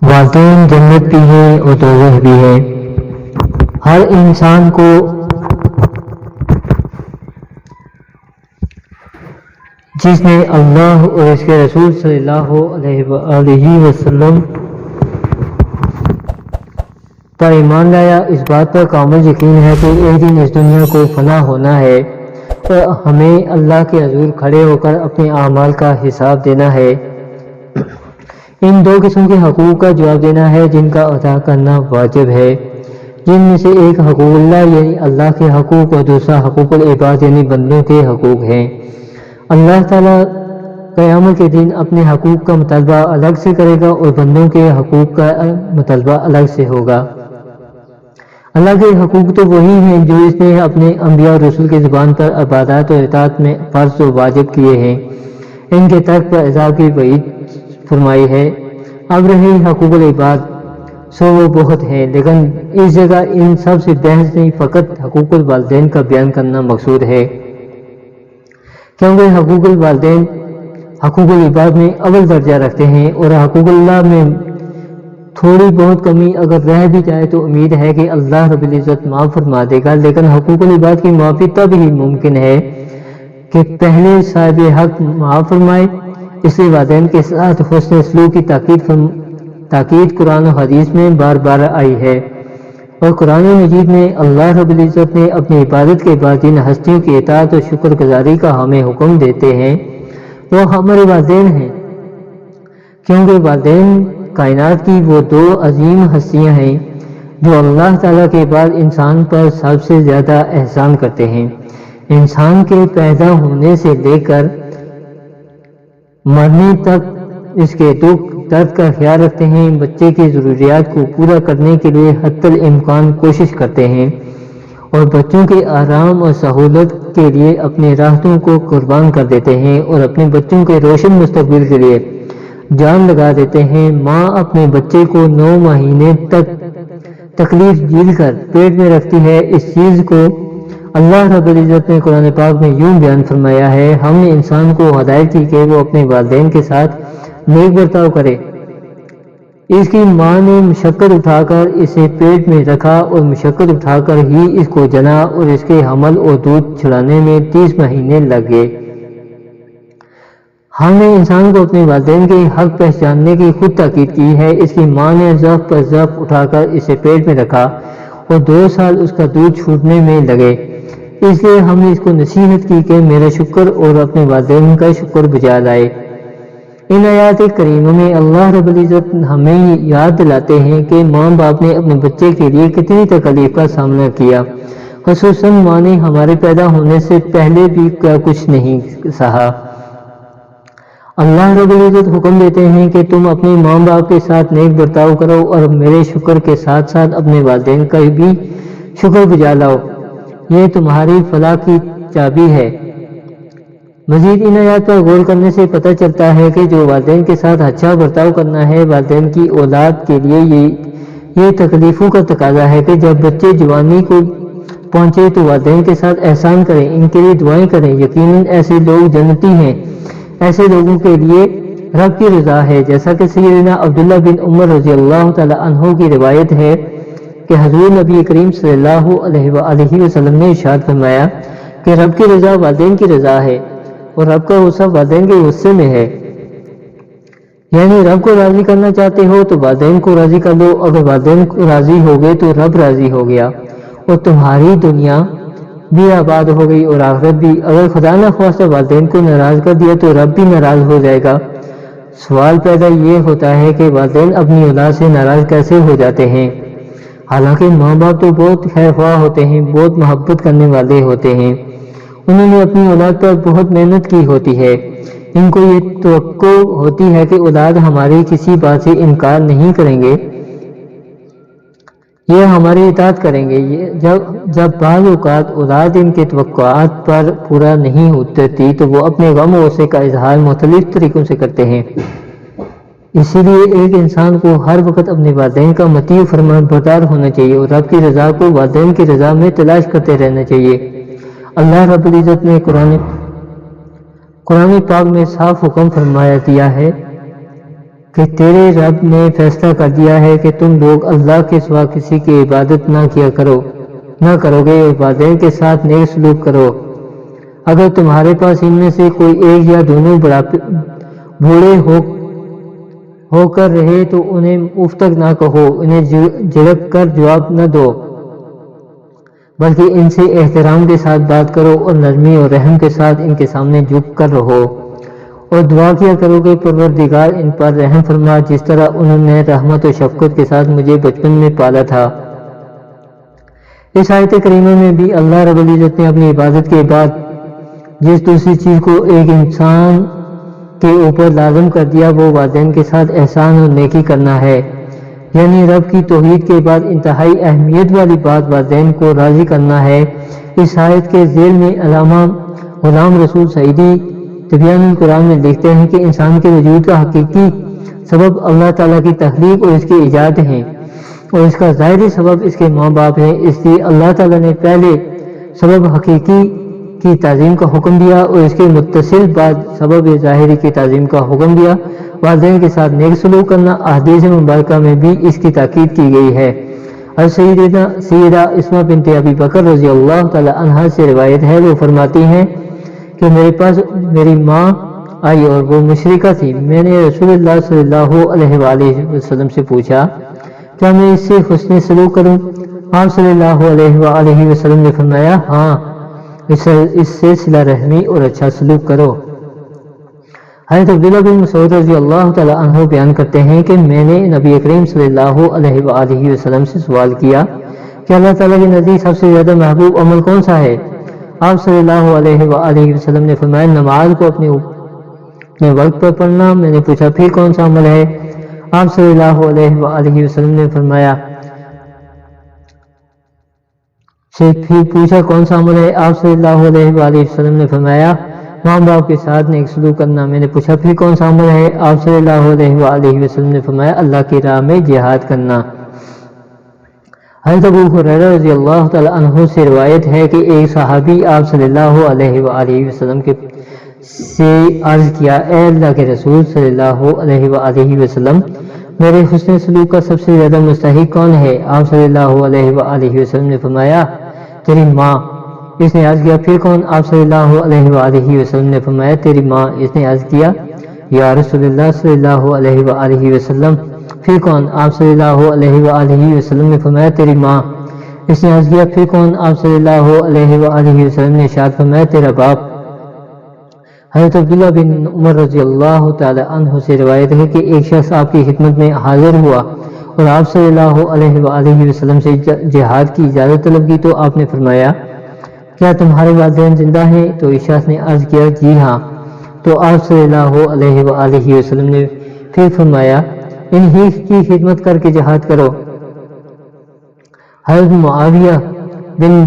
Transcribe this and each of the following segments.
والدین جنت بھی ہیں اور دوزخ بھی ہے۔ ہر انسان کو جس نے اللہ اور اس کے رسول صلی اللہ علیہ وآلہ وسلم پر ایمان لایا، اس بات پر کامل یقین ہے کہ ایک دن اس دنیا کو فنا ہونا ہے اور ہمیں اللہ کے حضور کھڑے ہو کر اپنے اعمال کا حساب دینا ہے۔ ان دو قسم کے حقوق کا جواب دینا ہے جن کا ادا کرنا واجب ہے، جن میں سے ایک حقوق اللہ یعنی اللہ کے حقوق اور دوسرا حقوق العباد یعنی بندوں کے حقوق ہیں۔ اللہ تعالیٰ قیامت کے دن اپنے حقوق کا مطالبہ الگ سے کرے گا اور بندوں کے حقوق کا مطالبہ الگ سے ہوگا۔ اللہ کے حقوق تو وہی ہیں جو اس نے اپنے انبیاء اور رسول کی زبان پر عبادات و اطاعت میں فرض و واجب کیے ہیں، ان کے ترک پر عذاب کی وعید فرمائی ہے۔ اب رہے حقوق العباد، سو وہ بہت ہیں، لیکن اس جگہ ان سب سے بحث نہیں، فقط حقوق الوالدین کا بیان کرنا مقصود ہے، کیونکہ حقوق الوالدین حقوق العباد میں اول درجہ رکھتے ہیں اور حقوق اللہ میں تھوڑی بہت کمی اگر رہ بھی جائے تو امید ہے کہ اللہ رب العزت معاف فرما دے گا، لیکن حقوق العباد کی معافی تب ہی ممکن ہے کہ پہلے صاحب حق معاف فرمائے۔ اس لیے والدین کے ساتھ حسن سلوک کی تاکید قرآن و حدیث میں بار بار آئی ہے، اور قرآن مجید میں اللہ رب العزت نے اپنی عبادت کے بعد جن ہستیوں کی اطاعت اور شکر گزاری کا ہمیں حکم دیتے ہیں وہ ہمارے والدین ہیں، کیونکہ والدین کائنات کی وہ دو عظیم ہستیاں ہیں جو اللہ تعالیٰ کے بعد انسان پر سب سے زیادہ احسان کرتے ہیں۔ انسان کے پیدا ہونے سے لے کر مرنے تک اس کے دکھ درد کا خیال رکھتے ہیں، بچے کی ضروریات کو پورا کرنے کے لیے حتی الامکان کوشش کرتے ہیں اور بچوں کے آرام اور سہولت کے لیے اپنے راحتوں کو قربان کر دیتے ہیں اور اپنے بچوں کے روشن مستقبل کے لیے جان لگا دیتے ہیں۔ ماں اپنے بچے کو 9 مہینے تک تکلیف جھیل کر پیٹ میں رکھتی ہے۔ اس چیز کو اللہ رب العزت نے قرآن پاک میں یوں بیان فرمایا ہے، ہم نے انسان کو ہدایت کی کہ وہ اپنے والدین کے ساتھ نیک برتاؤ کرے۔ اس کی ماں نے مشقت اٹھا کر اسے پیٹ میں رکھا اور مشقت اٹھا کر ہی اس کو جنا اور اس کے حمل اور دودھ چھڑانے میں 30 مہینے لگ گئے۔ ہم نے انسان کو اپنے والدین کے حق پہچاننے کی خود تاکید کی ہے۔ اس کی ماں نے ضعف پر ضعف اٹھا کر اسے پیٹ میں رکھا اور 2 سال اس کا دودھ چھوٹنے میں لگے، اس لیے ہم نے اس کو نصیحت کی کہ میرا شکر اور اپنے والدین کا شکر بجا لائے۔ ان آیات کریمہ میں اللہ رب العزت ہمیں یاد دلاتے ہیں کہ ماں باپ نے اپنے بچے کے لیے کتنی تکلیف کا سامنا کیا، خصوصاً ماں نے ہمارے پیدا ہونے سے پہلے بھی کچھ نہیں سہا۔ اللہ رب العزت حکم دیتے ہیں کہ تم اپنے ماں باپ کے ساتھ نیک برتاؤ کرو اور میرے شکر کے ساتھ ساتھ اپنے والدین کا بھی شکر بجا لاؤ، یہ تمہاری فلاح کی چابی ہے۔ مزید ان آیات پر غور کرنے سے پتہ چلتا ہے کہ جو والدین کے ساتھ اچھا برتاؤ کرنا ہے، والدین کی اولاد کے لیے یہ تکلیفوں کا تقاضا ہے کہ جب بچے جوانی کو پہنچے تو والدین کے ساتھ احسان کریں، ان کے لیے دعائیں کریں۔ یقیناً ایسے لوگ جنتی ہیں، ایسے لوگوں کے لیے رب کی رضا ہے، جیسا کہ سیدنا عبداللہ بن عمر رضی اللہ تعالی عنہ کی روایت ہے کہ حضور نبی کریم صلی اللہ علیہ وآلہ وسلم نے ارشاد فرمایا کہ رب کی رضا والدین کی رضا ہے اور رب کا غصہ والدین کے غصے میں ہے، یعنی رب کو راضی کرنا چاہتے ہو تو والدین کو راضی کر لو، اگر والدین کو راضی ہو گئے تو رب راضی ہو گیا اور تمہاری دنیا بھی آباد ہو گئی اور آخرت بھی۔ اگر خدا نہ خواستہ والدین کو ناراض کر دیا تو رب بھی ناراض ہو جائے گا۔ سوال پیدا یہ ہوتا ہے کہ والدین اپنی اولاد سے ناراض کیسے ہو جاتے ہیں، حالانکہ ماں باپ تو بہت خیر خواہ ہوتے ہیں، بہت محبت کرنے والے ہوتے ہیں، انہوں نے اپنی اولاد پر بہت محنت کی ہوتی ہے، ان کو یہ توقع ہوتی ہے کہ اولاد ہماری کسی بات سے انکار نہیں کریں گے، یہ ہماری اطاعت کریں گے۔ جب بعض اوقات اولاد ان کے توقعات پر پورا نہیں اترتی تو وہ اپنے غم و غصے کا اظہار مختلف طریقوں سے کرتے ہیں۔ اسی لیے ایک انسان کو ہر وقت اپنے والدین کا مطیع و فرمان بردار ہونا چاہیے اور رب کی رضا کو والدین کی رضا میں تلاش کرتے رہنا چاہیے۔ اللہ رب العزت نے قرآن پاک میں صاف حکم فرمایا دیا ہے کہ تیرے رب نے فیصلہ کر دیا ہے کہ تم لوگ اللہ کے سوا کسی کی عبادت نہ کرو گے، والدین کے ساتھ نیک سلوک کرو۔ اگر تمہارے پاس ان میں سے کوئی ایک یا دونوں بوڑھے ہو کر رہے تو انہیں اف تک نہ کہو، انہیں جھڑک کر جواب نہ دو، بلکہ ان سے احترام کے ساتھ بات کرو اور نرمی اور رحم کے ساتھ ان کے سامنے جھک کر رہو، اور دعا کیا کرو کہ پروردگار ان پر رحم فرما جس طرح انہوں نے رحمت و شفقت کے ساتھ مجھے بچپن میں پالا تھا۔ اس آیت کریمہ میں بھی اللہ رب العزت نے اپنی عبادت کے بعد جس دوسری چیز کو ایک انسان کے اوپر لازم کر دیا وہ والدین کے ساتھ احسان اور نیکی کرنا ہے، یعنی رب کی توحید کے بعد انتہائی اہمیت والی بات والدین کو راضی کرنا ہے۔ اس آیت کے ذیل میں علامہ غلام رسول سعیدی تبیان القرآن میں لکھتے ہیں کہ انسان کے وجود کا حقیقی سبب اللہ تعالیٰ کی تخلیق اور اس کی ایجاد ہے، اور اس کا ظاہری سبب اس کے ماں باپ ہے۔ اس لیے اللہ تعالیٰ نے پہلے سبب حقیقی کی تعظیم کا حکم دیا اور اس کے متصل بعد سبب ظاہری کی تعظیم کا حکم دیا۔ والدین کے ساتھ نیک سلوک کرنا احادیث مبارکہ میں بھی اس کی تاکید کی گئی ہے۔ اور سیدہ اسماء بنت ابی بکر رضی اللہ تعالی عنہا سے روایت ہے، وہ فرماتی ہیں کہ میرے پاس میری ماں آئی اور وہ مشرکہ تھی۔ میں نے رسول اللہ صلی اللہ علیہ وآلہ وسلم سے پوچھا کیا میں اس سے حسن سلوک کروں؟ آپ صلی اللہ علیہ وآلہ وسلم نے فرمایا ہاں، اس سے صلہ رحمی اور اچھا سلوک کرو۔ حضرت عبداللہ بن مسعود رضی اللہ تعالی عنہ بیان کرتے ہیں کہ میں نے نبی کریم صلی اللہ علیہ وآلہ وسلم سے سوال کیا کہ اللہ تعالیٰ کے نزدیک سب سے زیادہ محبوب عمل کون سا ہے؟ آپ صلی اللہ علیہ وآلہ وسلم نے فرمایا نماز کو اپنے وقت پر پڑھنا۔ میں نے پوچھا پھر کون سا عمل ہے؟ آپ صلی اللہ علیہ وآلہ وسلم نے فرمایا پھر پوچھا کون سا عمل ہے؟ آپ صلی اللہ علیہ وآلہ وسلم نے فرمایا ماں باپ کے ساتھ نیک سلوک کرنا۔ میں نے پوچھا پھر کون سا عمل ہے؟ آپ صلی اللہ علیہ وآلہ وسلم نے فرمایا اللہ کی راہ میں جہاد کرنا۔ حضرت ابو ہریرہ رضی اللہ تعالی عنہ سے روایت ہے کہ ایک صحابی آپ صلی اللہ علیہ وآلہ وسلم سے عرض کیا اے اللہ کے رسول صلی اللہ علیہ وآلہ وسلم، میرے حسن سلوک کا سب سے زیادہ مستحق کون ہے؟ آپ صلی اللہ علیہ وآلہ وسلم نے فرمایا تیری ماں۔ اس نے عرض کیا پھر کون؟ آپ صلی اللہ علیہ وآلہ وسلم نے فرمایا تیری ماں۔ اس نے عرض کیا یا رسول اللہ صلی اللہ علیہ وآلہ وسلم پھر کون؟ آپ صلی اللہ علیہ وآلہ وسلم نے فرمایا تیری ماں۔ اس نے عرض کیا پھر کون؟ آپ صلی اللہ علیہ وآلہ وسلم نے ارشاد فرمایا تیرا باپ۔ حضرت عبداللہ بن عمر رضی اللہ تعالی عنہ سے روایت ہے کہ ایک شخص آپ کی خدمت میں حاضر ہوا اور آپ صلی اللہ علیہ وآلہ وسلم سے جہاد کی اجازت طلب کی تو آپ نے فرمایا کیا تمہارے والدین زندہ ہیں؟ تو اس شخص نے عرض کیا جی ہاں۔ تو آپ صلی اللہ علیہ وآلہ وسلم نے پھر فرمایا انہی کی خدمت کر کے جہاد کرو۔ حضرت معاویہ بن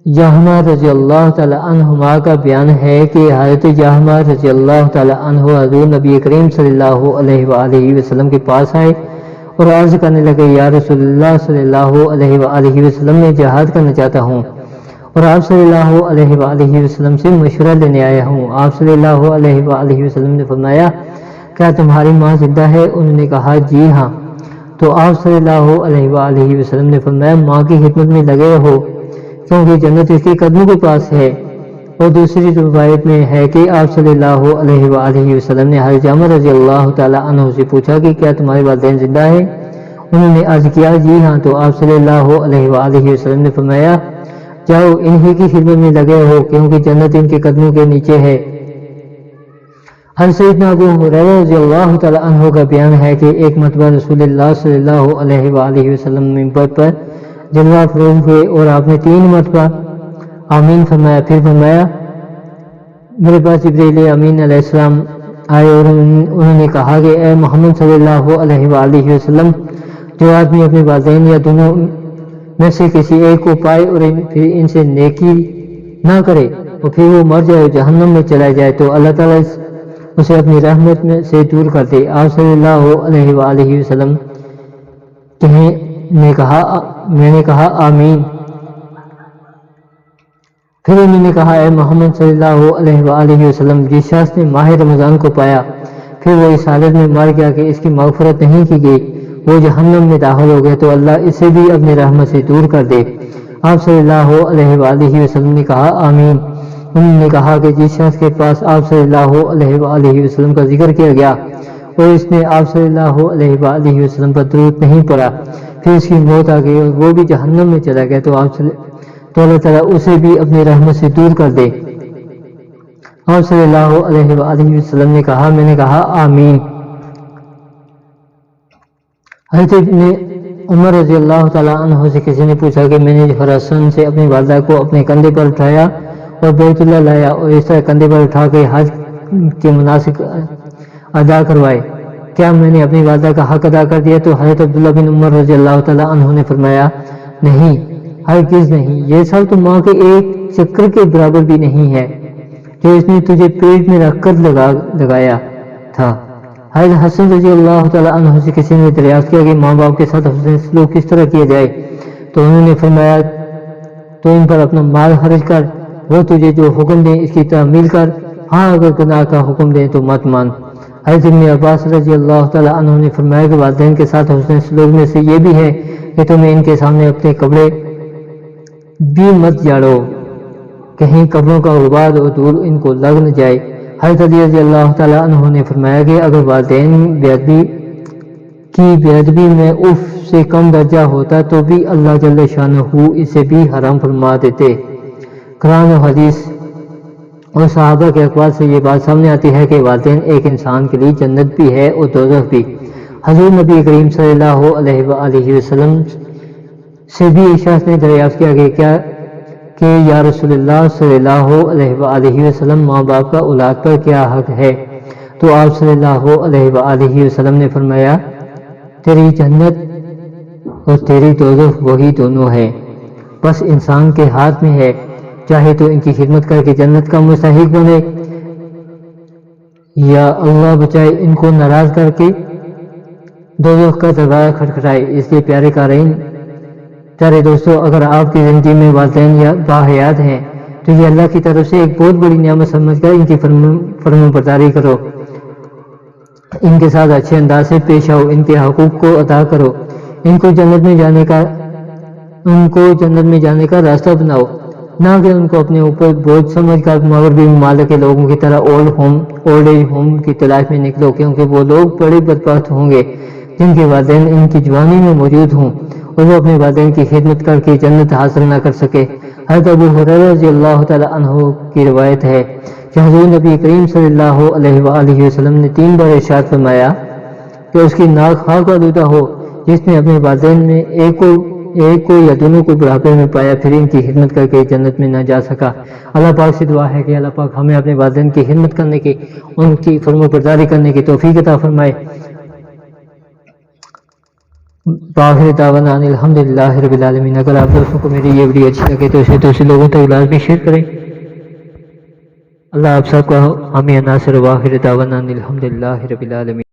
جہمہ رضی اللہ تعالی عنہما کا بیان ہے کہ حضرت جہمہ رضی اللہ تعالی عنہ حضور نبی کریم صلی اللہ علیہ وآلہ وسلم کے پاس آئے اور عرض کرنے لگے یا رسول اللہ صلی اللہ علیہ وآلہ وسلم میں جہاد کرنا چاہتا ہوں اور آپ صلی اللہ علیہ وآلہ وسلم سے مشورہ لینے آیا ہوں۔ آپ صلی اللہ علیہ وآلہ وسلم نے فرمایا کیا تمہاری ماں زندہ ہے؟ انہوں نے کہا جی ہاں۔ تو آپ صلی اللہ علیہ وآلہ وسلم نے فرمایا ماں کی خدمت میں لگے رہو کیونکہ جنت اس کے قدموں کے پاس ہے۔ اور دوسری روایت میں ہے کہ آپ صلی اللہ علیہ وآلہ وسلم نے حضرت جابر رضی اللہ تعالی عنہ سے پوچھا کہ کیا تمہارے والدین زندہ ہیں؟ انہوں نے عرض کیا جی ہاں۔ تو آپ صلی اللہ علیہ وآلہ وسلم نے فرمایا جاؤ انہی کی خدمت میں لگے رہو کیونکہ جنت ان کے قدموں کے نیچے ہے۔ حضرت سیدنا ابو ہریرہ رضی اللہ تعالی عنہ کا بیان ہے کہ ایک مرتبہ رسول اللہ صلی اللہ علیہ وآلہ وسلم منبر پر جلوہ افروز ہوئے اور آپ نے 3 مرتبہ آمین فرمایا، پھر فرمایا میرے پاس جبرائیل امین علیہ السلام آئے اور انہوں نے کہا کہ اے محمد صلی اللہ علیہ وآلہ وسلم جو آدمی اپنے والدین یا دونوں میں سے کسی ایک کو پائے اور پھر ان سے نیکی نہ کرے اور پھر وہ مر جائے اور جہنم میں چلا جائے تو اللہ تعالیٰ اسے اپنی رحمت میں سے دور کر دے۔ آپ صلی اللہ علیہ وآلہ وسلم میں نے کہا آمین۔ پھر انہوں نے کہا اے محمد صلی اللہ علیہ وآلہ وسلم جس شخص نے ماہ رمضان کو پایا پھر وہ اس حالت میں مر گیا کہ اس کی مغفرت نہیں کی گئی، وہ جہنم میں داخل ہو گیا، تو اللہ اسے بھی اپنی رحمت سے دور کر دے۔ آپ صلی اللہ علیہ وآلہ وسلم نے کہا آمین۔ انہوں نے کہا کہ جس شخص کے پاس آپ صلی اللہ علیہ وآلہ وسلم کا ذکر کیا گیا اور اس نے آپ صلی اللہ علیہ وآلہ وسلم پر درود نہیں پڑھا، پھر اس کی موت آ گئی اور وہ بھی جہنم میں چلا گیا، تو اللہ تعالیٰ اسے بھی اپنی رحمت سے دور کر دے۔ آپ صلی اللہ علیہ وآلہ وسلم نے کہا، میں نے کہا آمین۔ حضرت ابن عمر رضی اللہ تعالیٰ عنہ سے کسی نے پوچھا کہ میں نے خراسان سے اپنی والدہ کو اپنے کندھے پر اٹھایا اور بیت اللہ لایا اور اس طرح کندھے پر اٹھا کے حج کے مناسک ادا کروائے، کیا میں نے اپنی والدہ کا حق ادا کر دیا؟ تو حضرت عبداللہ بن عمر رضی اللہ تعالیٰ عنہ نے فرمایا نہیں، ہرگز نہیں، یہ سب تو ماں کے ایک چکر کے برابر بھی نہیں ہے جو اس نے تجھے پیٹ میں رکھ کر لگایا تھا۔ حضرت حسن رضی اللہ تعالیٰ عنہ سے کسی نے دریافت کیا کہ ماں باپ کے ساتھ حسن سلوک کس طرح کیا جائے؟ تو انہوں نے فرمایا تو ان پر اپنا مال خرچ کر، وہ تجھے جو حکم دیں اس کی تعمیل کر، ہاں اگر گناہ کا حکم دیں تو مت مان۔ حضرت ابن عباس رضی اللہ تعالیٰ عنہ نے فرمایا کہ والدین کے ساتھ حسن سلوک میں سے یہ بھی ہے کہ تمہیں ان کے سامنے اپنے کپڑے بھی مت جاڑو، کہیں کپڑوں کا غبار اور دھول ان کو لگ نہ جائے۔ حضرت علی رضی اللہ تعالیٰ عنہ نے فرمایا کہ اگر والدین کی بے ادبی میں اف سے کم درجہ ہوتا تو بھی اللہ جل شانہ اسے بھی حرام فرما دیتے۔ قرآن و حدیث اور صحابہ کے اقوال سے یہ بات سامنے آتی ہے کہ والدین ایک انسان کے لیے جنت بھی ہے اور دوزخ بھی۔ حضور نبی کریم صلی اللہ علیہ وآلہ وسلم سے بھی ایک شخص نے دریافت کیا کہ یا رسول اللہ صلی اللہ علیہ وآلہ وسلم ماں باپ کا اولاد پر کیا حق ہے؟ تو آپ صلی اللہ علیہ وآلہ وسلم نے فرمایا تیری جنت اور تیری دوزخ وہی دونوں ہے، بس انسان کے ہاتھ میں ہے، چاہے تو ان کی خدمت کر کے جنت کا مستحق بنے یا اللہ بچائے ان کو ناراض کر کے دوزخ کا دروازہ کھٹکھٹائے۔ اس لیے پیارے دوستو، اگر آپ کی زندگی میں والدین یا باحیات ہیں تو یہ اللہ کی طرف سے ایک بہت بڑی نعمت سمجھ کر ان کی فرمان برداری کرو، ان کے ساتھ اچھے انداز سے پیش آؤ، ان کے حقوق کو ادا کرو، ان کو جنت میں جانے کا راستہ بناؤ، نہ کہ ان کو اپنے اوپر بوجھ سمجھ کر مغربی ممالک کے لوگوں کی طرح اولڈ ایج ہوم کی تلاش میں نکلو، کیونکہ وہ لوگ بڑے بدبخت ہوں گے جن کے والدین ان کی جوانی میں موجود ہوں اور وہ اپنے والدین کی خدمت کر کے جنت حاصل نہ کر سکے۔ حضرت ابو ہریرہ رضی اللہ تعالیٰ عنہ کی روایت ہے کہ حضور نبی کریم صلی اللہ علیہ وآلہ وسلم نے 3 بار ارشاد فرمایا کہ اس کی ناک خاک آلودہ ہو جس نے اپنے والدین میں ایک کو یا دونوں کو بڑھاپے میں پایا پھر ان کی خدمت کر کے جنت میں نہ جا سکا۔ اللہ پاک سے دعا ہے کہ اللہ پاک ہمیں اپنے والدین کی خدمت کرنے کی، ان کی فرمانبرداری کرنے کی توفیق عطا فرمائے۔ باخر دعوانا الحمدللہ رب العالمین۔ اگر آپ دوستوں کو میری یہ ویڈیو اچھی لگے تو اسے دوسرے لوگوں تک لازمی شیئر کریں۔ اللہ آپ سب کو حامی ناصر۔ باخر دعوانا الحمدللہ رب العالمین۔